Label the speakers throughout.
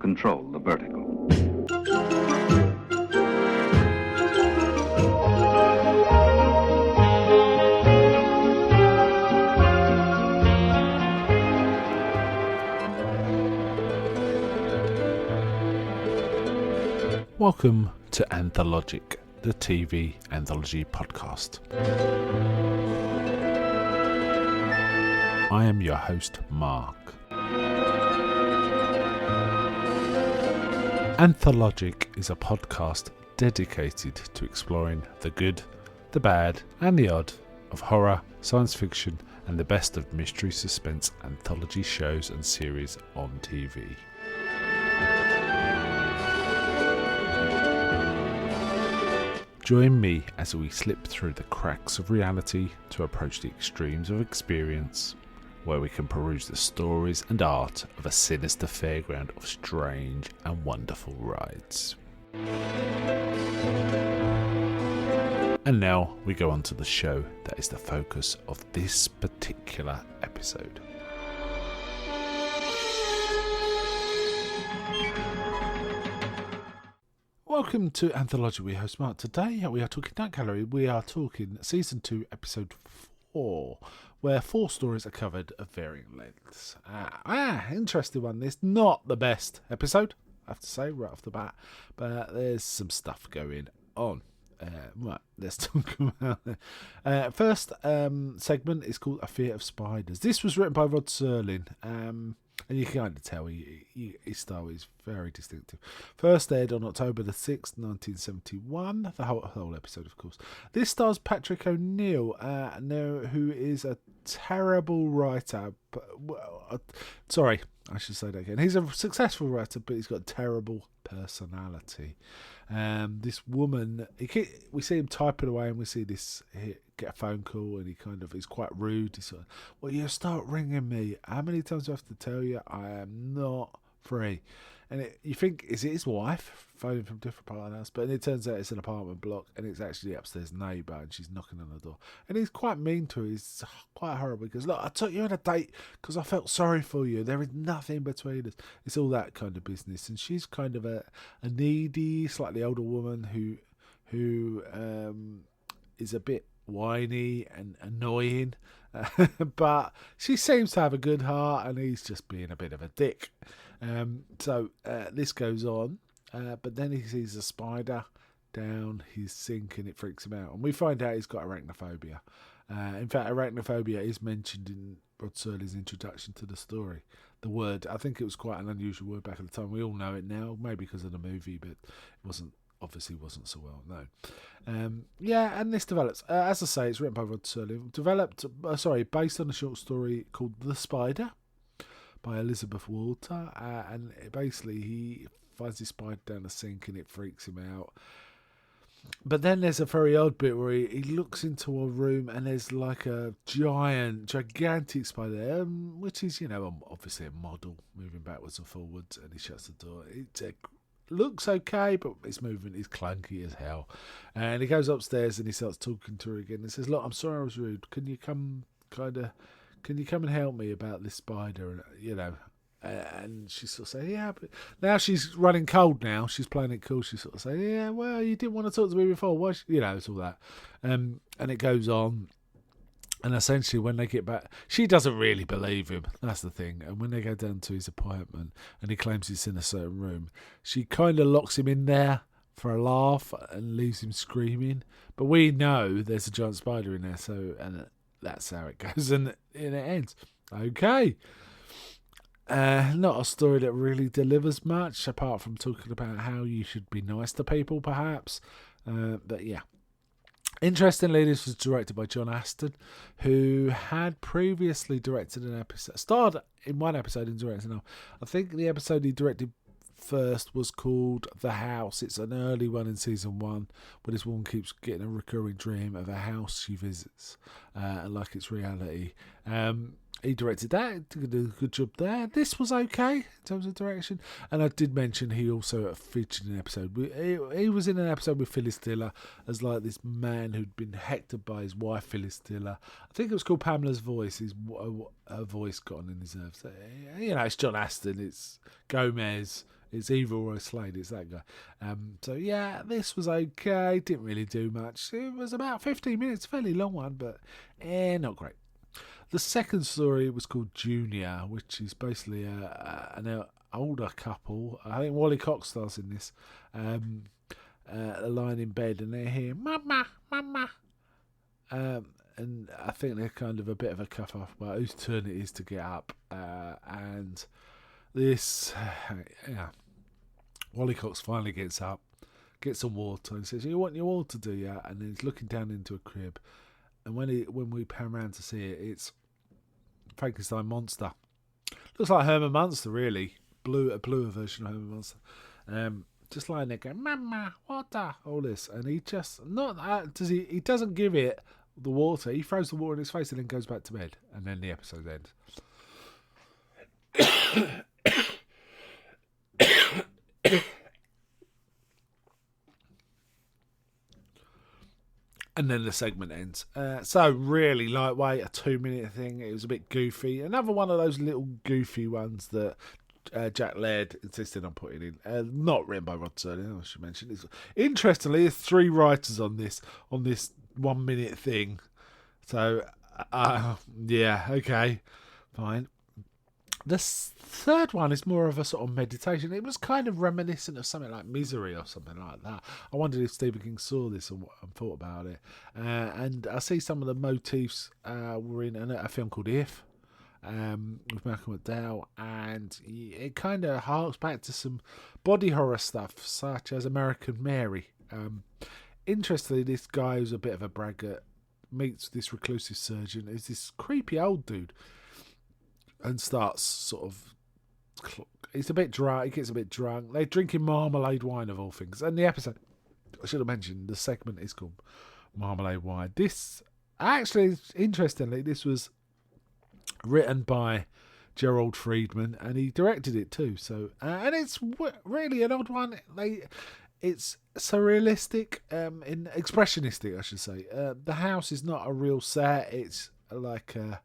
Speaker 1: control the vertigo.
Speaker 2: Welcome to Anthologic, the TV anthology podcast. I am your host, Mark. Anthologic is a podcast dedicated to exploring the good, the bad, and the odd of horror, science fiction, and the best of mystery suspense anthology shows and series on TV. Join me as we slip through the cracks of reality to approach the extremes of experience, where we can peruse the stories and art of a sinister fairground of strange and wonderful rides. And now we go on to the show that is the focus of this particular episode. Welcome to Anthology. We host Mark. Today we are talking Night Gallery. We are talking Season 2, Episode 4, where 4 stories are covered of varying lengths. Interesting one. This not the best episode, I have to say, right off the bat, but there's some stuff going on. Right, let's talk about it. First segment is called A Fear of Spiders. This was written by Rod Serling, and you can kind of tell his style is very distinctive. First aired on October the 6th, 1971. The whole episode, of course. This stars Patrick O'Neill, who is a terrible writer. Sorry, I should say that again. He's a successful writer, but he's got a terrible personality. This woman, we see him typing away, and we see this get a phone call, and he kind of is quite rude. He's sort of, well, you start ringing me. How many times do I have to tell you I am not free? And you think, is it his wife phoning from a different part of the house? But it turns out it's an apartment block, and it's actually the upstairs neighbour, and she's knocking on the door. And he's quite mean to her. He's quite horrible. He goes, look, I took you on a date because I felt sorry for you. There is nothing between us. It's all that kind of business. And she's kind of a needy, slightly older woman who is a bit whiny and annoying. But she seems to have a good heart, and he's just being a bit of a dick. So this goes on, but then he sees a spider down his sink, and it freaks him out. And we find out he's got arachnophobia. In fact, arachnophobia is mentioned in Rod Serling's introduction to the story. The word, I think it was quite an unusual word back at the time. We all know it now, maybe because of the movie, but it obviously wasn't so well known. And this develops. As I say, it's written by Rod Serling. Based on a short story called The Spider by Elizabeth Walter. And basically, he finds this spider down the sink, and it freaks him out. But then there's a very odd bit where he looks into a room, and there's like a gigantic spider there, which is, obviously a model moving backwards and forwards, and he shuts the door. It looks okay, but it's moving. It's clunky as hell. And he goes upstairs, and he starts talking to her again. And says, look, I'm sorry I was rude. Can you come and help me about this spider? And she sort of said, yeah, but now she's running cold now. She's playing it cool. She sort of said, yeah, well, you didn't want to talk to me before. Why? It's all that. And it goes on. And essentially, when they get back, she doesn't really believe him. That's the thing. And when they go down to his apartment, and he claims he's in a certain room, she kind of locks him in there for a laugh and leaves him screaming. But we know there's a giant spider in there, and that's how it goes, and it ends. Okay. Not a story that really delivers much, apart from talking about how you should be nice to people, perhaps. But yeah. Interestingly, this was directed by John Aston, who had previously directed an episode, starred in one episode and directed another. I think the episode he directed first was called The House. It's an early one in season 1, where this woman keeps getting a recurring dream of a house she visits, like it's reality. He directed that, did a good job there. This was okay in terms of direction. And I did mention he also featured in an episode. He was in an episode with Phyllis Diller as like this man who'd been hectored by his wife, Phyllis Diller. I think it was called Pamela's Voice. Her voice got on in his nerves. It's John Aston, it's Gomez, It's either or Slade. It's that guy. So yeah, this was okay. Didn't really do much. It was about 15 minutes, fairly long one, but not great. The second story was called Junior, which is basically an older couple. I think Wally Cox stars in this. They're lying in bed and they're here, Mama, Mama. And I think they're kind of a bit of a cuff off about whose turn it is to get up. And this, Wally Cox finally gets up, gets some water, and says, "You want your water, do you?" And then he's looking down into a crib. And when we pan around to see it, it's Frankenstein monster. Looks like Herman Munster, really. A bluer version of Herman Munster. Just lying there going, Mama, water, all this. And he just, he doesn't give it the water. He throws the water in his face and then goes back to bed. And then the episode ends. And then the segment ends. So really lightweight, a 2-minute thing. It was a bit goofy. Another one of those little goofy ones that Jack Laird insisted on putting in. Not written by Rod Serling, I should mention. Interestingly, there's 3 writers on this 1-minute thing. So, yeah, okay, fine. The third one is more of a sort of meditation. It was kind of reminiscent of something like Misery or something like that. I wondered if Stephen King saw this and thought about it. And I see some of the motifs were in a film called If, with Malcolm McDowell, and it kind of harks back to some body horror stuff, such as American Mary. Interestingly, this guy who's a bit of a braggart meets this reclusive surgeon. Is this creepy old dude, and starts sort of. He's a bit drunk. He gets a bit drunk. They're drinking marmalade wine of all things. And the episode, I should have mentioned, the segment is called Marmalade Wine. This actually, interestingly, this was written by Gerald Friedman, and he directed it too. So, and it's really an odd one. It's surrealistic, in expressionistic, I should say. The house is not a real set. It's like a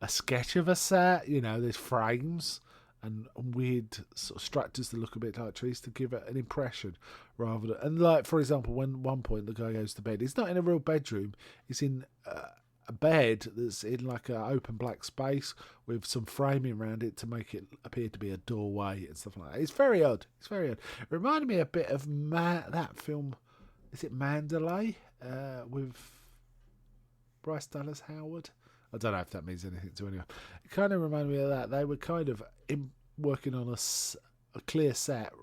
Speaker 2: sketch of a set. You know, there's frames and weird sort of structures that look a bit like trees to give it an impression, rather than. And like, for example, when one point the guy goes to bed, he's not in a real bedroom. He's in a bed that's in like an open black space with some framing around it to make it appear to be a doorway and stuff like that. It's very odd. It's very odd. It reminded me a bit of that film. Is it Mandalay with Bryce Dallas Howard? I don't know if that means anything to anyone. It kind of reminded me of that. They were kind of working on a clear set,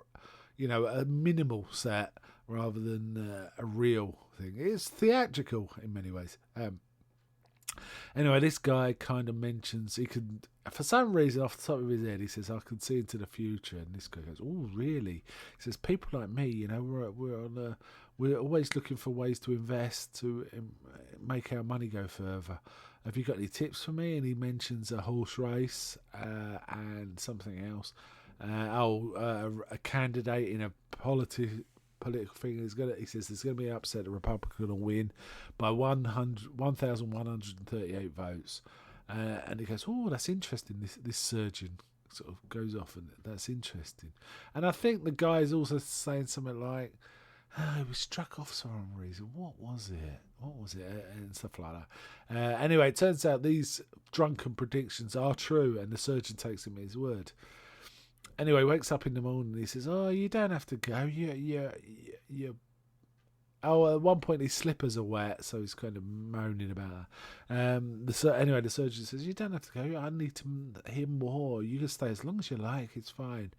Speaker 2: you know, a minimal set rather than a real thing. It's theatrical in many ways. Anyway, this guy kind of mentions he could, for some reason, off the top of his head, he says, I could see into the future. And this guy goes, oh, really? He says, people like me, you know, we're always looking for ways to invest, to make our money go further. Have you got any tips for me? And he mentions a horse race and something else. A candidate in a political thing. He says there's going to be an upset. The Republicans are going to win by 1,138 votes. And he goes, oh, that's interesting. This surgeon sort of goes off, and that's interesting. And I think the guy is also saying something like, he was struck off for some reason. What was it? And stuff like that. Anyway, it turns out these drunken predictions are true, and the surgeon takes him at his word. Anyway, he wakes up in the morning and he says, oh, you don't have to go. Oh, at one point his slippers are wet, so he's kind of moaning about that. Anyway, the surgeon says, you don't have to go. I need to hear more. You can stay as long as you like. It's fine.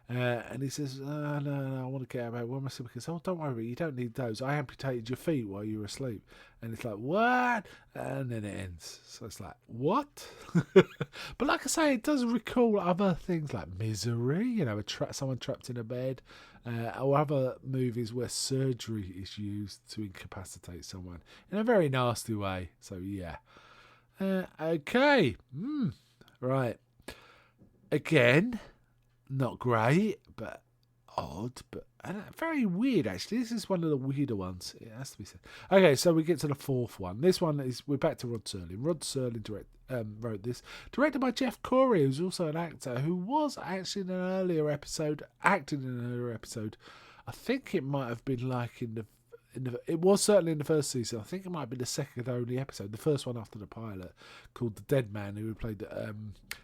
Speaker 2: And he says, no, I want to get out of bed. Why am I sleeping? He says, oh, don't worry, you don't need those. I amputated your feet while you were asleep. And it's like, what? And then it ends. So it's like, what? But like I say, it does recall other things like Misery, you know, someone trapped in a bed, or other movies where surgery is used to incapacitate someone in a very nasty way. So, yeah. Okay. Right. Again, not great, but odd, but very weird, actually. This is one of the weirder ones, it has to be said. Okay, so we get to the fourth one. This one we're back to Rod Serling. Rod Serling wrote this. Directed by Jeff Corey, who's also an actor, who was actually in an earlier episode, acted in an earlier episode. I think it might have been like it was certainly in the first season. I think it might be the second only episode, the first one after the pilot, called The Dead Man, who played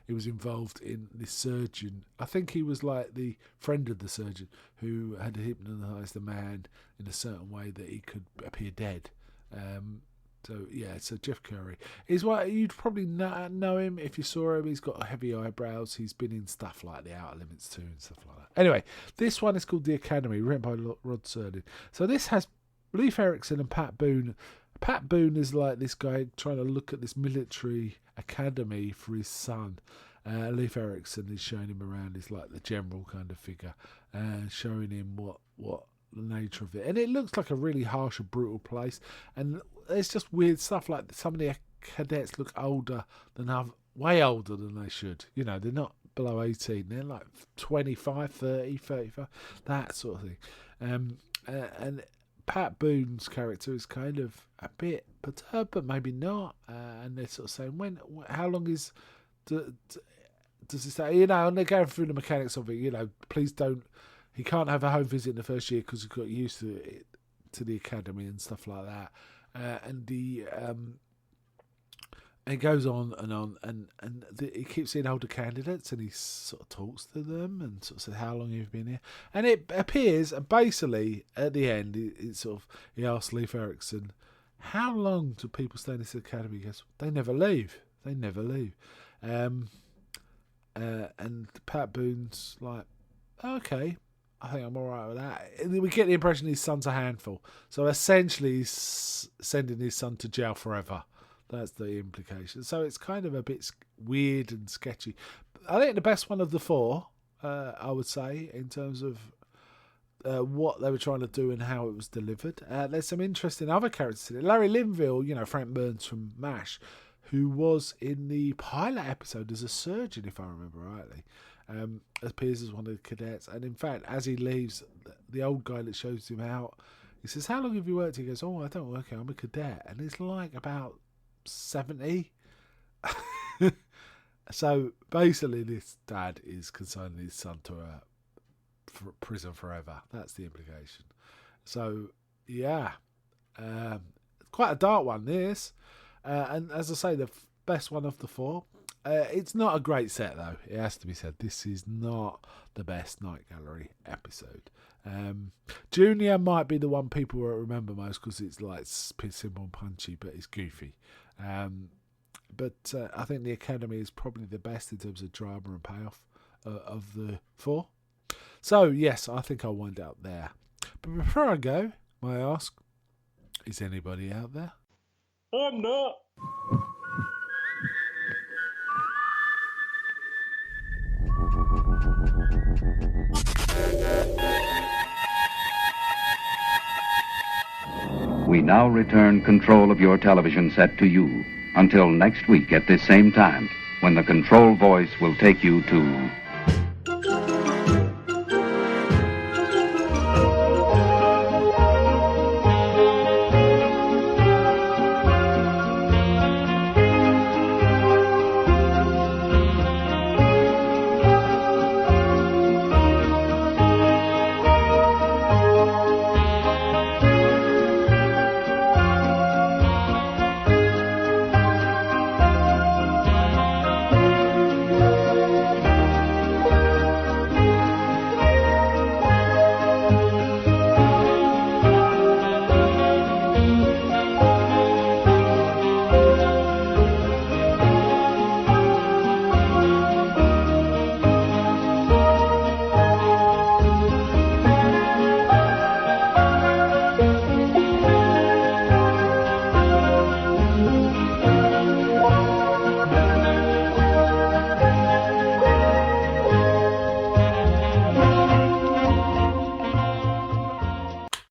Speaker 2: he was involved in this surgeon. I think he was like the friend of the surgeon who had hypnotised the man in a certain way that he could appear dead. So Jeff Curry. You'd probably know him if you saw him. He's got heavy eyebrows. He's been in stuff like The Outer Limits 2 and stuff like that. Anyway, this one is called The Academy, written by Rod Serling. So this has Leif Erikson and Pat Boone. Pat Boone is like this guy trying to look at this military academy for his son. Leif Erikson is showing him around. He's like the general kind of figure, showing him what the nature of it. And it looks like a really harsh and brutal place. And there's just weird stuff, like some of the cadets look way older than they should. You know, they're not below 18. They're like 25, 30, 35, that sort of thing. And Pat Boone's character is kind of a bit perturbed, but maybe not. And they're sort of saying, how long does it say? You know, and they're going through the mechanics of it. You know, please don't. He can't have a home visit in the first year because he got used to the academy and stuff like that. It goes on, and he keeps seeing older candidates, and he sort of talks to them and sort of says, "How long have you been here?" And it appears, basically, at the end, he asks Leif Erikson, "How long do people stay in this academy?" He goes, "They never leave. They never leave." And Pat Boone's like, "Okay, I think I'm all right with that." And we get the impression his son's a handful. So essentially, he's sending his son to jail forever. That's the implication. So it's kind of a bit weird and sketchy. I think the best one of the four, I would say, in terms of what they were trying to do and how it was delivered. There's some interesting other characters in it. Larry Linville, Frank Burns from MASH, who was in the pilot episode as a surgeon, if I remember rightly, appears as one of the cadets. And in fact, as he leaves, the old guy that shows him out, he says, "How long have you worked?" He goes, "Oh, I don't work here. I'm a cadet." And he's like about 70. So basically this dad is consigning his son to a prison forever. That's the implication. So yeah, quite a dark one this, and as I say, the best one of the four. It's not a great set though, it has to be said. This is not the best Night Gallery episode. Junior might be the one people will remember most because it's like simple and punchy, but it's goofy. But I think the Academy is probably the best in terms of drama and payoff of the four. So yes, I think I'll wind up there. But before I go, may I ask, is anybody out there?
Speaker 1: I'm not.
Speaker 3: We now return control of your television set to you until next week at this same time, when the control voice will take you to